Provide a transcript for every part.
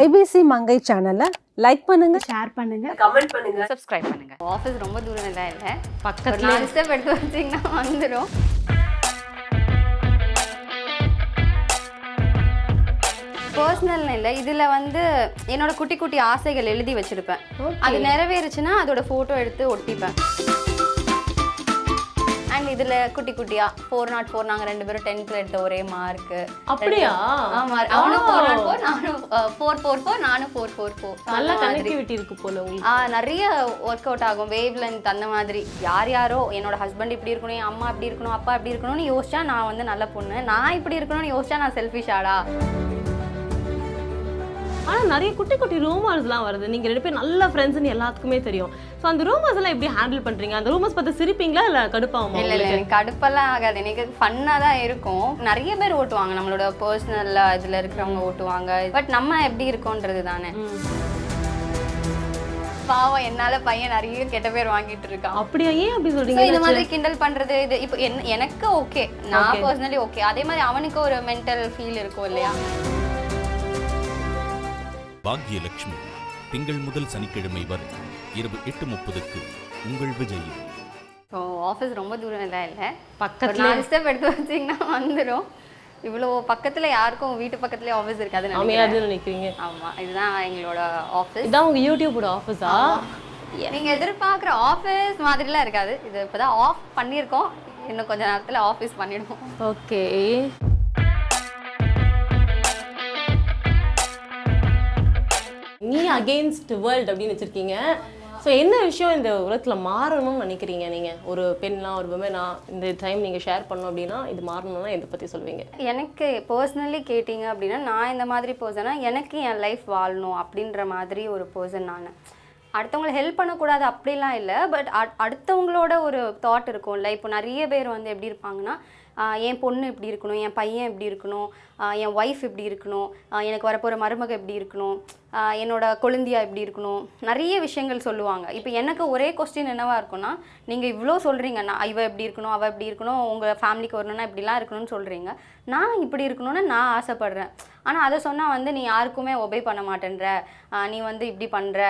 IBC Mangai சேனலை like பண்ணுங்க, share பண்ணுங்க, கமெண்ட் பண்ணுங்க, சப்ஸ்கிரைப் பண்ணுங்க. ஆஃபீஸ் ரொம்ப தூரம் இல்லை, பக்கத்துல 4 ஸ்டெப் எடுத்து வச்சிங்கன்னா வந்துடும். பர்சனல் இல்லை, இதில் வந்து என்னோட குட்டி குட்டி ஆசைகள் எழுதி வச்சிருப்பேன். அது நிறைவேறுச்சுன்னா அதோட ஃபோட்டோ எடுத்து ஒட்டிப்பேன். அண்ட் இதில் குட்டி குட்டியா 404 நாங்கள் 2 பேரும் 10th எடுத்த ஒரே மார்க்கு. அப்படியா? ஆமா, அவனும் 404 நானும் 444 நானும் 444. நல்ல கனெக்டிவிட்டி இருக்கு போல உங்களுக்கு. நிறைய ஒர்க் அவுட் ஆகும், வேவ் லென்த் அந்த மாதிரி. யாரோ என்னோட ஹஸ்பண்ட் இப்படி இருக்கணும், என் அம்மா இப்படி இருக்கணும், அப்பா இப்படி இருக்கணும்னு யோசிச்சா நான் வந்து நல்ல பொண்ணு, நான் இப்படி இருக்கணும்னு யோசிச்சா நான் செல்ஃபிஷாடா. ஆனால் நிறைய குட்டி குட்டி ரூமர்ஸ்லாம் வருது, நீங்கள் 2 பேர் நல்ல ஃப்ரெண்ட்ஸ்னு எல்லாத்துக்குமே தெரியும். ஸோ அந்த ரூமர்ஸ் எல்லாம் எப்படி ஹேண்டில் பண்ணுறீங்க? அந்த ரூமர்ஸ் பார்த்து சிரிப்பீங்களா இல்லை கடுப்பாகும்? இல்லை இல்லை, எனக்கு கடுப்பெல்லாம் ஆகாது, எனக்கு ஃபன்னாக தான் இருக்கும். நிறைய பேர் ஓட்டுவாங்க, நம்மளோட பர்சனல் இதில் இருக்கிறவங்க ஓட்டுவாங்க. பட் நம்ம எப்படி இருக்கோன்றது தானே. பாவம், என்னால பையன் நிறைய கெட்ட பேர் வாங்கிட்டு இருக்கான். அப்படியா? ஏன் அப்படி சொல்றீங்க? இந்த மாதிரி கிண்டல் பண்றது இது இப்போ எனக்கு ஓகே, நான் பர்சனலி ஓகே. அதே மாதிரி அவனுக்கு ஒரு மென்டல் ஃபீல் இருக்கும் இல்லையா? பாக்யலட்சுமி திங்கள் முதல் சனிக்கிழமை வரை இரவு 8:30க்கு உங்கள் விஜய். ஸோ ஆஃபீஸ் ரொம்ப தூரம் இல்லை, பக்கத்துல 4 ஸ்டெப் எடுத்து வச்சிங்கன்னா வந்துடும். இவ்வளோ பக்கத்தில் யாருக்கும் வீட்டு பக்கத்துலேயே ஆஃபீஸ் இருக்காதுன்னு நினைக்கிறீங்க? ஆமாம், இதுதான் எங்களோட ஆஃபீஸ். இதான் உங்கள் யூடியூபோட ஆஃபீஸா? நீங்கள் எதிர்பார்க்குற ஆஃபீஸ் மாதிரிலாம் இருக்காது. இது இப்போ தான் ஆஃப் பண்ணியிருக்கோம், இன்னும் கொஞ்சம் நேரத்தில் ஆஃபீஸ் பண்ணிடுவோம். ஓகே. நீ அகெயின்ஸ்ட் வேர்ல்ட் அப்படின்னு வச்சுருக்கீங்க. ஸோ என்ன விஷயம் இந்த உலகத்தில் மாறணும்னு நினைக்கிறீங்க நீங்கள்? ஒரு பெண்ணா, ஒரு விமனா, இந்த டைம் நீங்கள் ஷேர் பண்ணணும் அப்படின்னா இது மாறணும்னா எதை பற்றி சொல்வீங்க? எனக்கு பர்சனலி கேட்டிங்க அப்படின்னா, நான் இந்த மாதிரி பர்சனாக எனக்கு என் லைஃப் வாழணும் அப்படின்ற மாதிரி ஒரு பர்சன் நான். அடுத்தவங்களை ஹெல்ப் பண்ணக்கூடாது அப்படிலாம் இல்லை, பட் அடுத்தவங்களோட ஒரு தாட் இருக்கும்ல. இப்போ நிறைய பேர் வந்து எப்படி இருப்பாங்கன்னா, என் பொண்ணு இப்படி இருக்கணும், என் பையன் இப்படி இருக்கணும், என் ஒய்ஃப் இப்படி இருக்கணும், எனக்கு வரப்போகிற மருமக இப்படி இருக்கணும், என்னோட கொழுந்தியா இப்படி இருக்கணும், நிறைய விஷயங்கள் சொல்லுவாங்க. இப்போ எனக்கு ஒரே கொஸ்டின் என்னவா இருக்குன்னா, நீங்கள் இவ்வளோ சொல்கிறீங்கன்னா இவ இப்படி இருக்கணும், அவள் இப்படி இருக்கணும், உங்கள் ஃபேமிலிக்கு வரணும்னா இப்படிலாம் இருக்கணும்னு சொல்கிறீங்க, நான் இப்படி இருக்கணும்னு நான் ஆசைப்பட்றேன். ஆனால் அதை சொன்னால் வந்து நீ யாருக்குமே ஒபே பண்ண மாட்டேன்ற, நீ வந்து இப்படி பண்ணுற,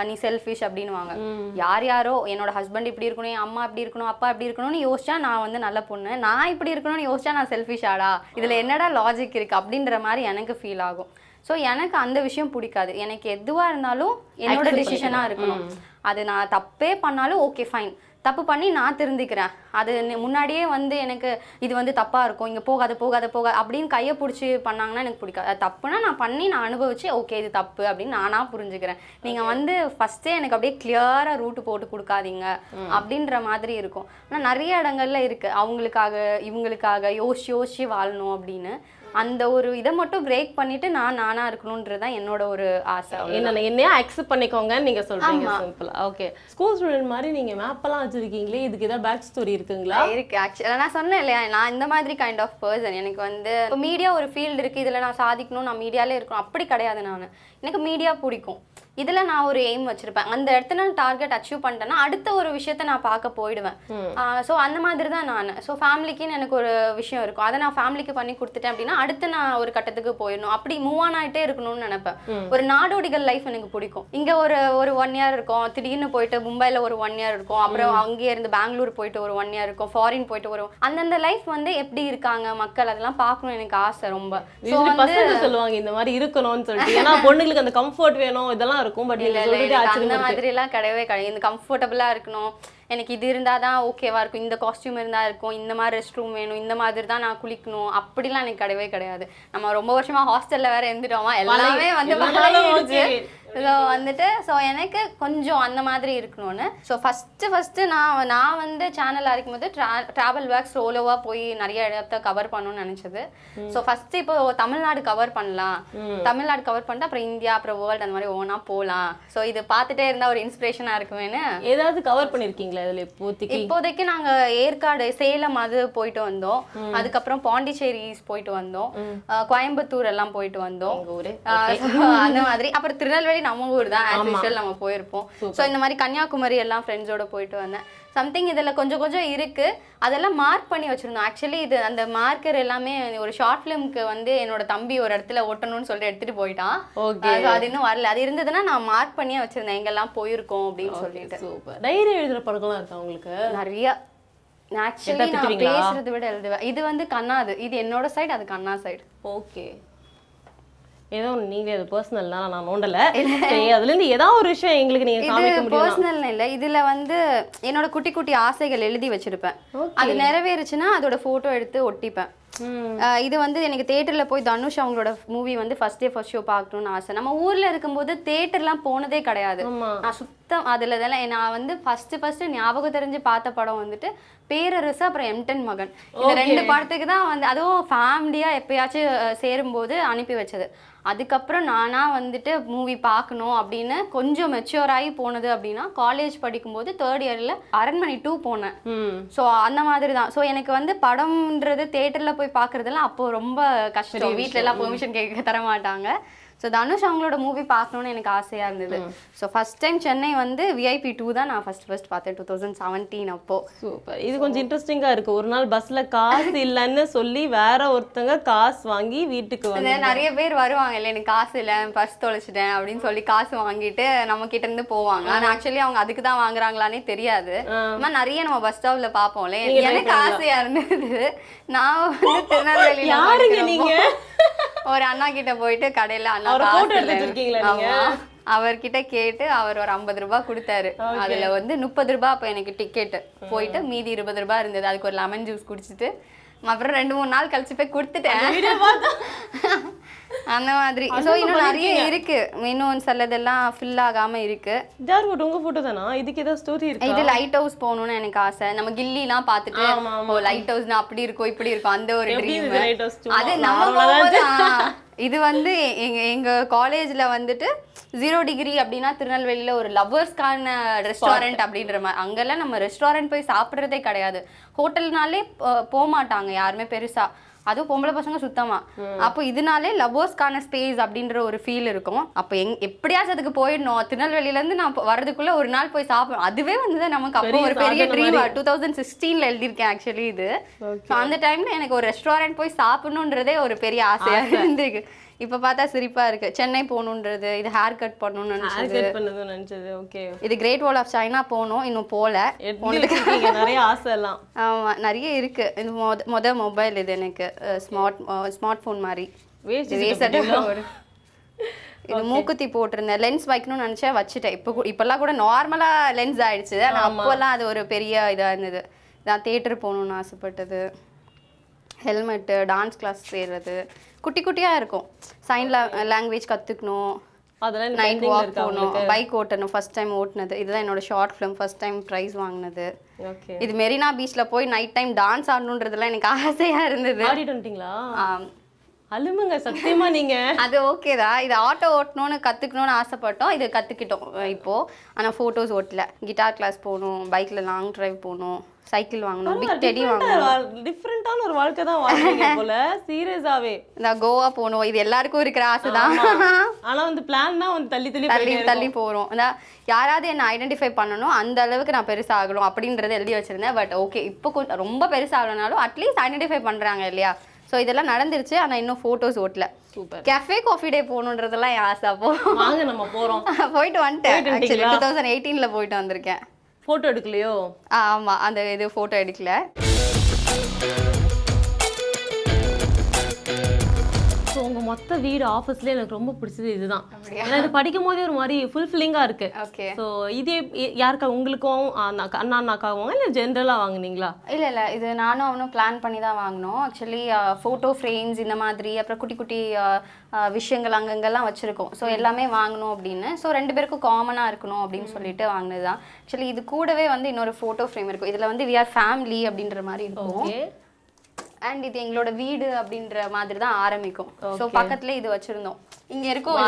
நீ செல்ஃபிஷ் அப்படின்வாங்க. யாரோ என்னோட ஹஸ்பண்ட் இப்படி இருக்கணும், என் அம்மா இப்படி இருக்கணும், அப்பா இப்படி இருக்கணும்னு யோசிச்சா நான் வந்து நல்ல பொண்ணு, நான் இப்படி இருக்கணும்னு யோசிச்சா நான் செல்ஃபிஷாடா, இதில் என்னடா லாஜிக் இருக்குது அப்படின்ற மாதிரி எனக்கு ஃபீல் ஆகும். ஸோ எனக்கு அந்த விஷயம் பிடிக்காது. எனக்கு எதுவாக இருந்தாலும் என்னோட டிசிஷனாக இருக்கணும். அது நான் தப்பே பண்ணாலும் ஓகே ஃபைன், தப்பு பண்ணி நான் திருந்திக்கிறேன். அது முன்னாடியே வந்து எனக்கு இது வந்து தப்பாக இருக்கும், இங்கே போகாது அப்படின்னு கையை பிடிச்சி பண்ணாங்கன்னா எனக்கு பிடிக்காது. அது தப்புனா நான் பண்ணி நான் அனுபவிச்சு ஓகே இது தப்பு அப்படின்னு நானாக புரிஞ்சுக்கிறேன். நீங்கள் வந்து ஃபஸ்ட்டே எனக்கு அப்படியே கிளியராக ரூட்டு போட்டு கொடுக்காதீங்க அப்படின்ற மாதிரி இருக்கும். ஆனால் நிறைய இடங்கள்ல இருக்குது, அவங்களுக்காக இவங்களுக்காக யோசிச்சு வாழணும் அப்படின்னு. அந்த ஒரு இதை மட்டும் பிரேக் பண்ணிட்டு நானா இருக்கணும்ன்றது தான் என்னோட ஒரு ஆசை. என்னையா அக்செப்ட் பண்ணிக்கோங்கன்னு நீங்க சொல்றீங்க. சிம்பிளா. ஓகே. ஸ்கூல் ஸ்டூடெண்ட் மாதிரி நீங்க மேப்பெல்லாம் வச்சிருக்கீங்களே, இதுக்கு ஏதாவது பேக் ஸ்டோரி இருக்குங்களா? இருக்கு ஆக்சுவலாக. நான் சொன்னேன் இல்லையா, நான் இந்த மாதிரி கைண்ட் ஆஃப் பர்சன். எனக்கு வந்து இப்போ மீடியா ஒரு ஃபீல்டு இருக்குது, இதில் நான் சாதிக்கணும், நான் மீடியாலே இருக்கணும் அப்படி கிடையாது. எனக்கு மீடியா பிடிக்கும், இதில் நான் ஒரு எய்ம் வச்சுருப்பேன். அந்த இடத்துல நான் டார்கெட் அச்சீவ் பண்ணிட்டேன்னா அடுத்த ஒரு விஷயத்த நான் பார்க்க போயிடுவேன். ஸோ அந்த மாதிரி தான் நான். ஸோ ஃபேமிலிக்குன்னு எனக்கு ஒரு விஷயம் இருக்கும், அதை நான் ஃபேமிலிக்கு பண்ணி கொடுத்துட்டேன் அப்படின்னா அடுத்து நான் ஒரு கட்டத்துக்கு போயிடணும், அப்படி மூவ் ஆன் ஆகிட்டே இருக்கணும்னு நினைப்பேன். ஒரு நாடோடிகள் லைஃப் எனக்கு பிடிக்கும். இங்கே ஒரு 1 இயர் இருக்கும், திடீர்னு போயிட்டு மும்பையில் ஒரு 1 இயர் இருக்கும், அப்புறம் அங்கேயே இருந்து பெங்களூர் போயிட்டு ஒரு 1 இயர் இருக்கும், ஃபாரின் போயிட்டு வரும். அந்தந்த லைஃப் வந்து எப்படி இருக்காங்க மக்கள், அதெல்லாம் பார்க்கணும் எனக்கு ஆசை ரொம்ப. சொல்லுவாங்க இந்த மாதிரி இருக்கணும்னு சொல்லிட்டு, ஏன்னா பொண்ணுங்களுக்கு அந்த கம்ஃபர்ட் வேணும் இதெல்லாம் இருக்கும். பட் அந்த மாதிரி எல்லாம் கிடையவே கிடையாது. இந்த கம்ஃபர்டபுளா இருக்கணும், எனக்கு இது இருந்தால் தான் ஓகேவா இருக்கும், இந்த காஸ்டியூம் இருந்தால் இருக்கும், இந்த மாதிரி ரெஸ்ட் ரூம் வேணும், இந்த மாதிரி தான் நான் குளிக்கணும் அப்படிலாம் எனக்கு கிடையவே கிடையாது. நம்ம ரொம்ப வருஷமா ஹாஸ்டல்ல வேற இருந்துட்டோமா, எல்லாமே வந்து ஸோ வந்துட்டு ஸோ எனக்கு கொஞ்சம் அந்த மாதிரி இருக்கணும்னு. ஸோ ஃபஸ்ட்டு நான் வந்து சேனல் ஆரம்பிக்கும் போது ட்ராவல் ஒர்க் சோலோவாக போய் நிறைய இடத்த கவர் பண்ணணும்னு நினச்சது. ஸோ ஃபஸ்ட்டு இப்போ தமிழ்நாடு கவர் பண்ணலாம், தமிழ்நாடு கவர் பண்ணிட்டு அப்புறம் இந்தியா அப்புறம் வேர்ல்டு அந்த மாதிரி ஓனா போகலாம். ஸோ இது பார்த்துட்டே இருந்தால் ஒரு இன்ஸ்பிரேஷனாக இருக்குமேன்னு. ஏதாவது கவர் பண்ணியிருக்கீங்களா இதில்? இப்போதைக்கு நாங்கள் ஏற்காடு, சேலம் அது போயிட்டு வந்தோம், அதுக்கப்புறம் பாண்டிச்சேரிஸ் போயிட்டு வந்தோம், கோயம்புத்தூர் எல்லாம் போயிட்டு வந்தோம் அந்த மாதிரி. அப்புறம் திருநெல்வேலி ஆக்சுவலி நம்ம ஊர் தான் ஆஸ் யூஷுவல் நம்ம போயிருப்போம். ஸோ இந்த மாதிரி கன்னியாகுமரி எல்லாம் ஃப்ரெண்ட்ஸோட போயிட்டு வந்தேன். சம்திங் இதில் கொஞ்சம் கொஞ்சம் இருக்குது, அதெல்லாம் மார்க் பண்ணி வச்சுருந்தோம். ஆக்சுவலி இது அந்த மார்க்கர் எல்லாமே ஒரு ஷார்ட் ஃபிலிம்க்கு வந்து என்னோட தம்பி ஒரு இடத்துல ஒட்டணும்னு சொல்லிட்டு எடுத்துகிட்டு போயிட்டான். ஓகே, அது இன்னும் வரல. அது இருந்ததுன்னா நான் மார்க் பண்ணியே வச்சுருந்தேன் எங்கெல்லாம் போயிருக்கோம் அப்படின்னு சொல்லிட்டு. சூப்பர். டைரி எழுதுகிற பழக்கம்லாம் இருக்கா உங்களுக்கு? நிறையா. ஆக்சுவலி நான் பேசுறதை விட எழுதுவேன். இது வந்து கண்ணா, இது என்னோட சைடு, அது கண்ணா சைடு. ஓகே, ஏதோ நீங்க அது பர்சனல்னா நான் நோண்டல. அதுல இருந்து ஏதாவது ஒரு விஷயம் எங்களுக்கு நீங்க காமிக்க முடியும்? பர்சனல் இல்ல, இதுல வந்து என்னோட குட்டி குட்டி ஆசைகள் எழுதி வச்சிருப்பேன். அது நிறைவேறுச்சுன்னா அதோட போட்டோ எடுத்து ஒட்டிப்பேன். இது வந்து எனக்கு தியேட்டர்ல போய் தனுஷ் அவங்களோட மூவி வந்து ஃபர்ஸ்ட் ஷோ பார்க்கணும்னு ஆசை. நம்ம ஊர்ல இருக்கும்போது தியேட்டர்லாம் போனதே கிடையாது. நான் சுத்தம் அதுல இதெல்லாம் நான் வந்து ஃபர்ஸ்ட் ஞாபகம் தெரிஞ்சு பார்த்த படம் வந்துட்டு பேரரசு, அப்புறம் M10 மகன். இந்த 2 படத்துக்கு தான் வந்து, அதுவும் ஃபேமிலியா எப்பயாச்சும் சேரும்போது அனுப்பி வச்சது. அதுக்கப்புறம் நானா வந்துட்டு மூவி பார்க்கணும் அப்படின்னு கொஞ்சம் மெச்சூர் ஆகி போனது அப்படின்னா காலேஜ் படிக்கும்போது 3rd இயர்ல அரண்மனை 2 போனேன். ஸோ அந்த மாதிரி தான். ஸோ எனக்கு வந்து படம்ன்றது தியேட்டர்ல போய் பார்க்கறதெல்லாம் அப்போ ரொம்ப கஷ்டம். வீட்டில எல்லாம் பெர்மிஷன் கேட்க தர மாட்டாங்க. ஸோ தனுஷ் அவங்களோட மூவி பார்க்கணுன்னு எனக்கு ஆசையாக இருந்தது. ஸோ ஃபர்ஸ்ட் டைம் சென்னை வந்து VIP 2 தான் நான் ஃபர்ஸ்ட் பார்த்தேன் 2017 அப்போ. சூப்பர். இது கொஞ்சம் இன்ட்ரெஸ்டிங்காக இருக்குது. ஒரு நாள் பஸ்ஸில் காசு இல்லைன்னு சொல்லி வேற ஒருத்தங்க காசு வாங்கி வீட்டுக்கு வந்து நிறைய பேர் வருவாங்க, இல்லை எனக்கு காசு இல்லை, பர்ஸ் தொலைச்சிட்டேன் அப்படின்னு சொல்லி காசு வாங்கிட்டு நம்ம கிட்ட இருந்து போவாங்க. ஆனால் ஆக்சுவலி அவங்க அதுக்கு தான் வாங்குறாங்களானே தெரியாது. ஆனால் நிறைய நம்ம பஸ் ஸ்டாப்ல பார்ப்போம்ல. எனக்கு ஆசையாக இருந்தது. நான் வந்து திருநெல்வேலியில் ஒரு அண்ணா கிட்ட போயிட்டு கடையில அவர்கிட்ட கேட்டு அவர் ஒரு 50 ரூபாய் கொடுத்தாரு. அதுல வந்து 30 ரூபாய் அப்ப எனக்கு டிக்கெட் போயிட்டு மீதி 20 ரூபாய் இருந்தது. அதுக்கு ஒரு லெமன் ஜூஸ் குடிச்சிட்டு அப்புறம் 2-3 நாள் கழிச்சு போய் கொடுத்துட்டேன். அந்த மாதிரி. ஸோ இன்னும் நிறைய இருக்கு, இன்னும் சிலதெல்லாம் ஃபில் ஆகாம இருக்கு. உங்க போட்டோ தானா? இதுக்கு ஏதாவது ஸ்டோரி இருக்கு? இது லைட் ஹவுஸ் போகணும்னு எனக்கு ஆசை. நம்ம கில்லிலாம் பார்த்துட்டு லைட் ஹவுஸ்னா அப்படி இருக்கும் இப்படி இருக்கும் அந்த ஒரு ட்ரீம். அது நம்ம இது வந்து எங்க காலேஜ்ல வந்துட்டு 0 டிகிரி அப்படின்னா திருநெல்வேலியில ஒரு லவ்வர்ஸ்க்கான ரெஸ்டாரண்ட் அப்படின்ற மாதிரி. அங்கெல்லாம் நம்ம ரெஸ்டாரண்ட் போய் சாப்பிட்றதே கிடையாது. ஹோட்டல்னாலே போக மாட்டாங்க யாருமே பெருசா, அதுவும் பொம்பளை பசங்க சுத்தமா. அப்போ இதனாலே லவ்வர்ஸ்க்கான ஸ்பேஸ் அப்படின்ற ஒரு ஃபீல் இருக்கும். அப்போ எப்படியாச்சும் அதுக்கு போயிடணும். திருநெல்வேலியில இருந்து நான் வர்றதுக்குள்ள ஒரு நாள் போய் சாப்பிடணும். அதுவே வந்து நமக்கு அப்போ ஒரு பெரிய ட்ரீம். 2016 எழுதியிருக்கேன் ஆக்சுவலி இது. அந்த டைம்ல எனக்கு ஒரு ரெஸ்டாரண்ட் போய் சாப்பிடணுன்றதே ஒரு பெரிய ஆசையா இருந்திருக்கு. இப்ப பார்த்தா சிரிப்பா இருக்கு. சென்னை போகணுன்றது, இது ஹேர் கட் பண்ணணும்னு நினைச்சது. ஓகே, இது கிரேட் வால் ஆஃப் சைனா போகணும், இன்னும் போல. நிறைய ஆசை எல்லாம். ஆமா, நிறைய இருக்கு. இது மொபைல், இது எனக்கு ஸ்மார்ட் போன் மாதிரி. இது மூக்குத்தி போட்டிருந்தேன். லென்ஸ் வைக்கணும்னு நினைச்சா வச்சுட்டேன். இப்பெல்லாம் கூட நார்மலா லென்ஸ் ஆயிடுச்சு. ஆனா அப்போல்லாம் அது ஒரு பெரிய இதா இருந்தது. நான் தியேட்டர் போகணும்னு ஆசைப்பட்டது. ஹெல்மெட்டு, டான்ஸ் கிளாஸ் சேர்றது, குட்டி குட்டியாக இருக்கும். சைன் லாங்குவேஜ் கற்றுக்கணும், அதெல்லாம் நைட் வாக் போகணும், பைக் ஓட்டணும். ஃபர்ஸ்ட் டைம் ஓட்டுனது இதுதான். என்னோட short film first time prize வாங்கினது. இது மெரினா பீச்சில் போய் நைட் டைம் டான்ஸ் ஆடணுன்றதுலாம் எனக்கு ஆசையாக இருந்தது. ஆடிட்டு வந்துட்டீங்களா? அலுமுங்க சத்தியமா நீங்க. அது ஓகே தான். இது ஆட்டோ ஓட்டணும்னு கற்றுக்கணும்னு ஆசைப்பட்டோம். இது கற்றுக்கிட்டோம் இப்போது. ஆனால் ஃபோட்டோஸ் ஓட்டல. கிட்டார் கிளாஸ் போகணும், பைக்கில் லாங் ட்ரைவ் போகணும், சைக்கிள் வாங்கணும், பிக் டெடி வாங்கணும். டிஃப்ரெண்டான ஒரு வாழ்க்கை தான் வாழ்றீங்க போல. சீரியஸாவே இந்த கோவா போகணும், இது எல்லாருக்கும் இருக்கிற ஆசை தான். ஆனா வந்து பிளான் தான் வந்து தள்ளி போறோம். யாராவது என்ன ஐடென்டிஃபை பண்ணணும், அந்த அளவுக்கு நான் பெருசாகணும் அப்படின்றத எழுதி வச்சிருந்தேன். பட் ஓகே, இப்போ கொஞ்சம் ரொம்ப பெருசாகலனாலும் அட்லீஸ்ட் ஐடென்டிஃபை பண்றாங்க இல்லையா. ஸோ இதெல்லாம் நடந்துருச்சு. ஆனால் இன்னும் ஃபோட்டோஸ் ஓட்டல. சூப்பர். கேஃபே காஃபி டே போகணுன்றதெல்லாம் என் ஆசை. அப்போ வாங்க நம்ம போகிறோம். போயிட்டு வந்துட்டேன். ஆக்சுவலி 2018 போயிட்டு வந்திருக்கேன். ஃபோட்டோ எடுக்கலையோ? ஆமாம், அந்த இது ஃபோட்டோ எடுக்கல. ஸோ உங்கள் மொத்த வீடு ஆஃபீஸ்லேயே எனக்கு ரொம்ப பிடிச்சது இதுதான். ஏன்னா இது படிக்கும் போதே ஒரு மாதிரி ஃபுல்ஃபில்லிங்காக இருக்குது. ஓகே. ஸோ இதே யாருக்கா உங்களுக்கும் அண்ணா அண்ணாக்காகவும் இல்லை ஜென்ரலாக வாங்கினீங்களா? இல்லை, இது நானும் அவனும் பிளான் பண்ணி தான் வாங்கினோம். ஆக்சுவலி ஃபோட்டோ ஃப்ரேம்ஸ் இந்த மாதிரி, அப்புறம் குட்டி குட்டி விஷயங்கள் அங்கங்கெல்லாம் வச்சுருக்கோம். ஸோ எல்லாமே வாங்கணும் அப்படின்னு. ஸோ 2 பேருக்கும் காமனாக இருக்கணும் அப்படின்னு சொல்லிட்டு வாங்கினது தான். ஆக்சுவலி இது கூடவே வந்து இன்னொரு ஃபோட்டோ ஃப்ரேம் இருக்கும். இதில் வந்து வி ஆர் ஃபேமிலி அப்படின்ற மாதிரி இருக்கும். அண்ட் இது எங்களோட வீடு அப்படின்ற மாதிரி தான் ஆரம்பிக்கும். ஸோ பக்கத்துல இது வச்சிருந்தோம். இங்க இருக்கும்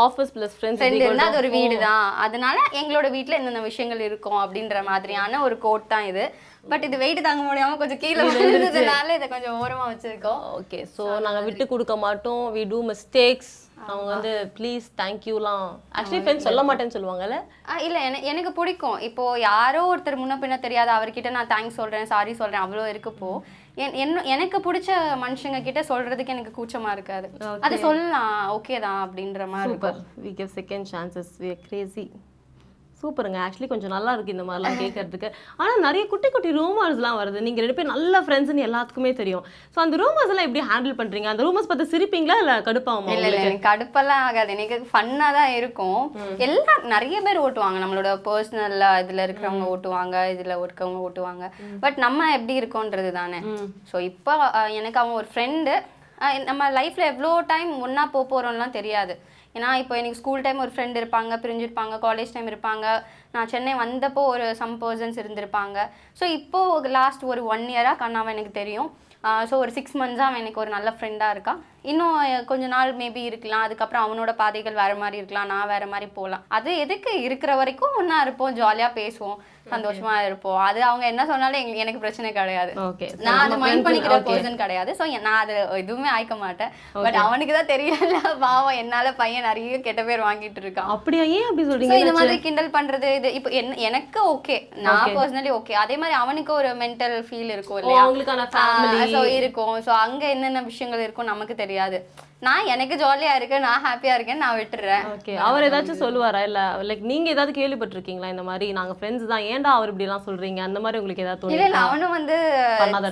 ஆஃபீஸ் பிளஸ் ஃப்ரெண்ட்ஸ் இருந்தா அது ஒரு வீடு தான். அதனால எங்களோட வீட்டுல என்னென்ன விஷயங்கள் இருக்கும் அப்படின்ற மாதிரியான ஒரு கோட் தான் இது. பட் இது வெயிட் தாங்க முடியாம கொஞ்சம் கீழே விழுந்ததுனால இதை கொஞ்சம் ஓரமா வச்சிருக்கோம். ஓகே. ஸோ நாங்கள் விட்டு கொடுக்க மாட்டோம். We do mistakes. அவங்க வந்து ப்ளீஸ் தேங்க்யூலாம் ஆக்சுவலி ஃப்ரெண்ட்ஸ் சொல்ல மாட்டேன்னு சொல்லுவாங்கல்ல? இல்லை எனக்கு பிடிக்கும். இப்போ யாரோ ஒருத்தர் முன்ன பின்ன தெரியாத அவர்கிட்ட நான் தேங்க்ஸ் சொல்கிறேன், சாரி சொல்கிறேன், அவ்வளோ இருக்கப்போ எனக்கு பிடிச்ச மனுஷங்க கிட்ட சொல்றதுக்கு எனக்கு கூச்சமா இருக்காது. அது சொல்லலாம், ஓகே தான் அப்படின்ற மாதிரி. Super. We give second chances. We are crazy. சூப்பருங்க. ஆக்சுவலி கொஞ்சம் நல்லா இருக்கு இந்த மாதிரிலாம் கேட்கறதுக்கு. ஆனால் நிறைய குட்டி குட்டி ரூமர்ஸ்லாம் வருது. நீங்கள் 2 பேர் நல்ல ஃப்ரெண்ட்ஸ்ன்னு எல்லாத்துக்குமே தெரியும். ஸோ அந்த ரூமர்ஸ் எல்லாம் எப்படி ஹேண்டில் பண்ணுறீங்க? அந்த ரூமர்ஸ் பார்த்து சிரிப்பீங்களா இல்லை கடுப்பாகுமா? இல்லை எனக்கு கடுப்பெல்லாம் ஆகாது. எனக்கு ஃபன்னாக தான் இருக்கும். எல்லாம் நிறைய பேர் ஓட்டுவாங்க, நம்மளோட பர்சனல் இதில் இருக்கிறவங்க ஓட்டுவாங்க, இதில் இருக்கவங்க ஓட்டுவாங்க. பட் நம்ம எப்படி இருக்கோன்றது தானே. ஸோ இப்போ எனக்கு அவன் ஒரு ஃப்ரெண்டு. நம்ம லைஃப்பில் எவ்வளோ டைம் ஒன்றா போகிறோம்லாம் தெரியாது. ஏன்னா இப்போ எனக்கு ஸ்கூல் டைம் ஒரு ஃப்ரெண்ட் இருப்பாங்க, பிரிஞ்சிருப்பாங்க, காலேஜ் டைம் இருப்பாங்க, நான் சென்னை வந்தப்போ ஒரு சம் பர்சன்ஸ் இருந்திருப்பாங்க. ஸோ இப்போது லாஸ்ட் ஒரு 1 இயராக கண்ணாவை எனக்கு தெரியும். ஸோ ஒரு 6 மந்த்ஸாக அவன் எனக்கு ஒரு நல்ல ஃப்ரெண்டாக இருக்கான். இன்னும் கொஞ்ச நாள் மேபி இருக்கலாம். அதுக்கப்புறம் அவனோட பாதைகள் வேறு மாதிரி இருக்கலாம், நான் வேறு மாதிரி போகலாம். அது எதுக்கு, இருக்கிற வரைக்கும் ஒன்றா இருப்போம், ஜாலியாக பேசுவோம், சந்தோஷமா இருப்போம். அது அவங்க என்ன சொன்னாலும் எனக்கு பிரச்சனை கிடையாது. நான் அதை மைண்ட் பண்ணிக்கிற பர்சன் கிடையாது. ஸோ நான் அது எதுவுமே ஆய்க்க மாட்டேன். பட் அவனுக்கு தான் தெரியல, பாவம் என்னால பையன் நிறைய கெட்ட பேர் வாங்கிட்டு இருக்கான். அப்படியா? ஏன் அப்படி சொல்றீங்க? இந்த மாதிரி கிண்டல் பண்றது இது இப்போ எனக்கு ஓகே, நான் பர்சனலி ஓகே. அதே மாதிரி அவனுக்கு ஒரு மென்டல் ஃபீல் இருக்கும் இல்லையா, அவங்களுக்கான ஃபேமிலி ஸோ இருக்கும். ஸோ அங்க என்னென்ன விஷயங்கள் இருக்கும் நமக்கு தெரியாது. நான் எனக்கு ஜாலியா இருக்கேன், நான் ஹாப்பியா இருக்கேன், நான் விட்டுறேன். ஓகே. அவர் ஏதாச்சும் சொல்லுவாரா? இல்ல லைக் நீங்க ஏதாவது கேள்விப்பட்டிருக்கீங்களா இந்த மாதிரி நாங்க ஃப்ரெண்ட்ஸ் தான், ஏன்டா அவர் இப்படி எல்லாம் சொல்றீங்க, அந்த மாதிரி உங்களுக்கு ஏதாவது தோணுதா? இல்ல அவனும் வந்து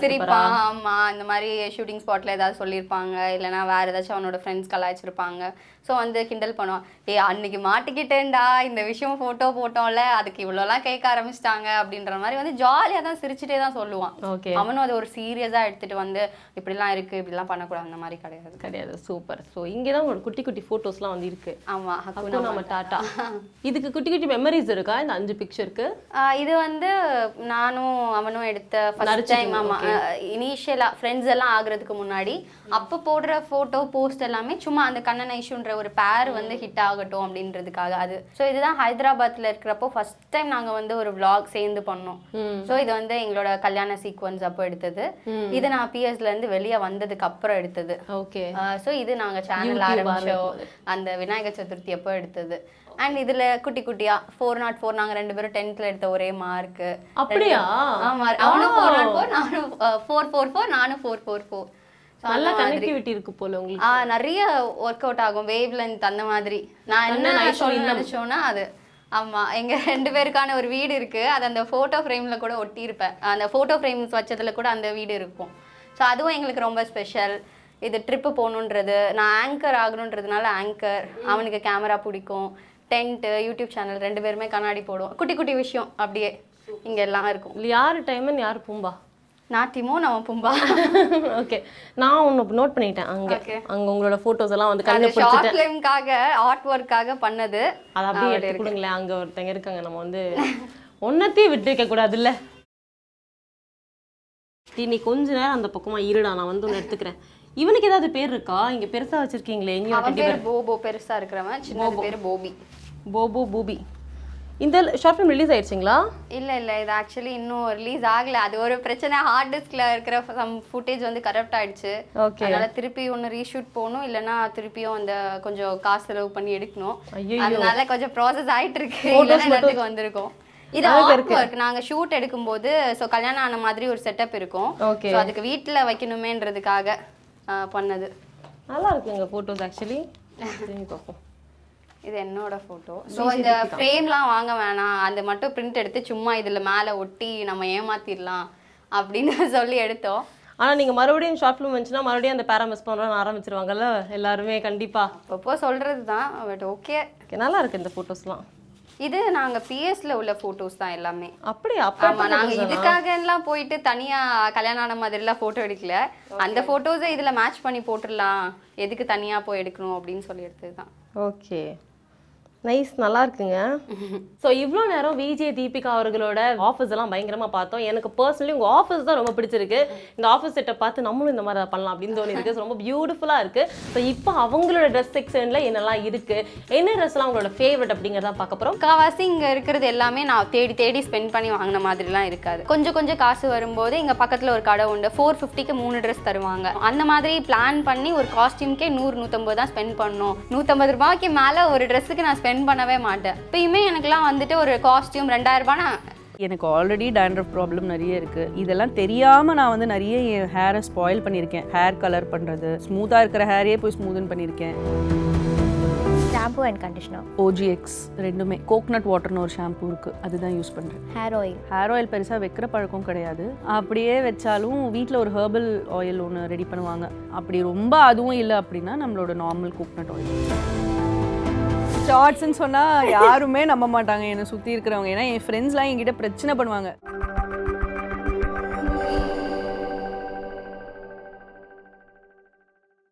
சிரிப்பான். ஆமா, இந்த மாதிரி ஷூட்டிங் ஸ்பாட்ல ஏதாவது சொல்லியிருப்பாங்க, இல்லைன்னா வேற ஏதாச்சும் அவனோட ஃப்ரெண்ட்ஸ் கலாய்ச்சிருப்பாங்க. ஸோ வந்து கிண்டல் பண்ணுவான், அன்னைக்கு மாட்டிக்கிட்டேன்டா, இந்த விஷயம் ஃபோட்டோ போட்டோம்ல, அதுக்கு இவ்வளோலாம் கேட்க ஆரம்பிச்சிட்டாங்க அப்படின்ற மாதிரி வந்து ஜாலியாக தான் சிரிச்சுட்டே தான் சொல்லுவான். ஓகே. அவனும் அதை ஒரு சீரியஸாக எடுத்துட்டு வந்து இப்படிலாம் இருக்கு, இப்படிலாம் பண்ணக்கூடாது, அந்த மாதிரி கிடையாது. சூப்பர். ஸோ இங்கே தான் ஒரு குட்டி குட்டி ஃபோட்டோஸ்லாம் வந்து இருக்கு. ஆமா, நம்ம டாட்டா. இதுக்கு குட்டி குட்டி மெமரிஸ் இருக்கா இந்த 5 பிக்சருக்கு? இது வந்து நானும் அவனும் எடுத்த ஃபர்ஸ்ட் டைம். ஆமா, இனிஷியலாக ஃப்ரெண்ட்ஸ் எல்லாம் ஆகுறதுக்கு முன்னாடி அப்போ போடுற ஃபோட்டோ போஸ்ட் எல்லாமே சும்மா அந்த கண்ணன் ஐஷுன்ற ஒரு பேர் வந்து ஹிட் ஆகட்டும் அப்படின்றதுக்காக அது. ஸோ இதுதான் ஹைதராபாத்ல இருக்கிறப்போ ஃபர்ஸ்ட் டைம் நாங்கள் வந்து ஒரு vlog சேர்ந்து பண்ணோம். ஸோ இது வந்து எங்களோட கல்யாண சீக்வன்ஸ் அப்போ எடுத்தது. இது நான் பிஎஸ்ல இருந்து வெளியே வந்ததுக்கு அப்புறம் எடுத்தது. ஓகே. ஸோ இது நாங்கள் சேனல் ஆரம்பிச்சோம் அந்த விநாயகர் சதுர்த்தி அப்போ எடுத்தது. அண்ட் இதுல குட்டி குட்டியா 404 நாங்க 2 பேரும் 10th எடுத்த ஒரே மார்க். அப்படியா? ஆமா, அவனும் 404, நானும் 444, நானும் 444. நல்ல கனெக்டிவிட்டி இருக்கு போல உங்களுக்கு. நிறைய ஒர்க் அவுட் ஆகும், வேவ் லென்த் அந்த மாதிரி. நான் என்ன நினைச்சோன்னா அது ஆமா, எங்க 2 பேருக்கான ஒரு வீடு இருக்கு. அது அந்த போட்டோ ஃப்ரேம்ல கூட ஒட்டி இருப்பேன். அந்த போட்டோ ஃப்ரேம்ஸ் வச்சதுல கூட அந்த வீடு இருக்கும். ஸோ அதுவும் எங்களுக்கு ரொம்ப ஸ்பெஷல். இது ட்ரிப்பு போகணுன்றது, நான் ஆங்கர் ஆகணுன்றதுனால ஆங்கர், அவனுக்கு கேமரா பிடிக்கும், டென்ட், யூடியூப் சேனல், 2 பேருமே கண்ணாடி போடுவோம். குட்டி குட்டி விஷயம் அப்படியே இங்க எல்லாம் இருக்கும். யார் டைமன் யார் பூம்பா? நான் டிமோ, நான் பூம்பா. ஓகே. நான் ஒன்று நோட் பண்ணிட்டேன். அங்க உங்களோட போட்டோஸ் எல்லாம் வந்து கண்ணு பிடிச்சிட்டு ஷார்ட் ஃபிலிம்காக ஆர்ட் ஒர்க்காக பண்ணது. அது அப்படியே எடுத்து கொடுங்களேன். அங்க ஒருத்தங்க இருக்காங்க, நம்ம வந்து ஒன்னத்தையும் விட்டு வைக்க கூடாதுல்ல. நீ கொஞ்ச நேரம் அந்த பக்கமா இருடா, நான் வந்து ஒன்று எடுத்துக்கிறேன். இவனுக்கு ஏதாவது பேர் இருக்கா? இங்க பெருசா வச்சிருக்கீங்களே. அவன் பேர் போபோ, பெருசா இருக்கிறவன். சின்ன பேர் போபி. போபோ பூபி. இந்த ஷார்ட் ஃபிலிம் ரிலீஸ் ஆயிடுச்சுங்களா? இல்லை இது ஆக்சுவலி இன்னும் ரிலீஸ் ஆகலை. அது ஒரு பிரச்சனை, ஹார்ட் டிஸ்கில் இருக்கிற சம் ஃபுட்டேஜ் வந்து கரப்ட் ஆயிடுச்சு. ஓகே. அதனால திருப்பி ஒன்று ரீஷூட் போகணும், இல்லைன்னா திருப்பியும் அந்த கொஞ்சம் காசு செலவு பண்ணி எடுக்கணும். அதனால கொஞ்சம் ப்ராசஸ் ஆகிட்டு இருக்கு. இடத்துக்கு வந்திருக்கோம். இது ஆர்ட் ஒர்க். நாங்கள் ஷூட் எடுக்கும்போது ஸோ கல்யாணம் ஆன மாதிரி ஒரு செட்டப் இருக்கும். ஸோ அதுக்கு வீட்டில் வைக்கணுமேன்றதுக்காக பண்ணது. நல்லா இருக்குங்க ஃபோட்டோஸ் ஆக்சுவலி. பார்ப்போம். இது என்னோட ஃபோட்டோ. ஸோ இந்த ஃப்ரேம்லாம் வாங்க வேணாம், அது மட்டும் பிரிண்ட் எடுத்து சும்மா இதில் மேலே ஒட்டி நம்ம ஏமாத்திடலாம் அப்படின்னு சொல்லி எடுத்தோம். ஆனால் நீங்கள் மறுபடியும் ஷார்ட் ஃபிலிம் வந்துச்சுன்னா மறுபடியும் அந்த பேரா மிஸ் பண்ணுறோன்னு ஆரம்பிச்சிருவாங்கல்ல எல்லாருமே. கண்டிப்பாக அப்போ சொல்கிறது தான். பட் ஓகே, நல்லா இருக்குது இந்த ஃபோட்டோஸ்லாம். இது நாங்கள் பிஎஸ்ல உள்ள ஃபோட்டோஸ் தான் எல்லாமே. அப்படியா? ஆமாம், நாங்கள் இதுக்காக எல்லாம் போயிட்டு தனியாக கல்யாணம் ஆன மாதிரிலாம் ஃபோட்டோ எடுக்கல. அந்த ஃபோட்டோஸை இதில் மேட்ச் பண்ணி போட்டுடலாம், எதுக்கு தனியாக போய் எடுக்கணும் அப்படின்னு சொல்லி எடுத்தது தான். ஓகே. நைஸ், நல்லா இருக்குங்க. ஸோ இவ்வளோ நேரம் விஜய் தீபிகா அவர்களோட ஆஃபீஸ் எல்லாம் பயங்கரமாக பார்த்தோம். எனக்கு பர்சனலி உங்கள் ஆஃபீஸ் தான் ரொம்ப பிடிச்சிருக்கு. இந்த ஆஃபீஸ் செட்டை பார்த்து நம்மளும் இந்த மாதிரி பண்ணலாம் அப்படின்னு தோணி இருக்கு. ரொம்ப பியூட்டிஃபுல்லாக இருக்குது. ஸோ இப்போ அவங்களோட ட்ரெஸ் செக்ஷனில் என்னெல்லாம் இருக்குது, என்ன ட்ரெஸ்லாம் அவங்களோட ஃபேவரட் அப்படிங்கிறத பார்க்க போகிறோம். காவாசி இங்கே இருக்கிறது எல்லாமே நான் தேடி தேடி ஸ்பெண்ட் பண்ணி வாங்கின மாதிரிலாம் இருக்காது. கொஞ்சம் கொஞ்சம் காசு வரும்போது இங்கே பக்கத்தில் ஒரு கடை உண்டு, 450க்கு 3 ட்ரெஸ் தருவாங்க. அந்த மாதிரி பிளான் பண்ணி ஒரு காஸ்டியூம்கே 100-150 தான் ஸ்பெண்ட் பண்ணணும். 150 ரூபாய்க்கு மேலே ஒரு ட்ரெஸ்ஸுக்கு நான் ஸ்பெண்ட் பண்ணவே மாட்டேன். இப்பயுமே எனக்குலாம் வந்துட்டு ஒரு காஸ்டியூம் 2000 ரூபானா. எனக்கு ஆல்ரெடி டேண்ட்ரஃப் ப்ராப்ளம் நிறைய இருக்குது. இதெல்லாம் தெரியாமல் நான் வந்து நிறைய என் ஹேரை ஸ்பாயில் பண்ணியிருக்கேன். ஹேர் கலர் பண்ணுறது, ஸ்மூத்தாக இருக்கிற ஹேரையே போய் ஸ்மூதன் பண்ணியிருக்கேன். ஷாம்பு அண்ட் கண்டிஷனர் OGX ரெண்டுமே. கோகனட் வாட்டர்னு ஒரு ஷாம்பு இருக்குது, அதுதான் யூஸ் பண்ணுறேன். ஹேர் ஆயில் பெருசாக வைக்கிற பழக்கம் கிடையாது. அப்படியே வச்சாலும் வீட்டில் ஒரு ஹெர்பல் ஆயில் ஒன்று ரெடி பண்ணுவாங்க. அப்படி ரொம்ப அதுவும் இல்லை அப்படின்னா நம்மளோட நார்மல் கோகனட் ஆயில். ஷார்ட்ஸ்ன்னு சொன்னால் யாருமே நம்ப மாட்டாங்க என்னை சுற்றி இருக்கிறவங்க. ஏன்னா என் ஃப்ரெண்ட்ஸ்லாம் என்கிட்ட பிரச்சனை பண்ணுவாங்க.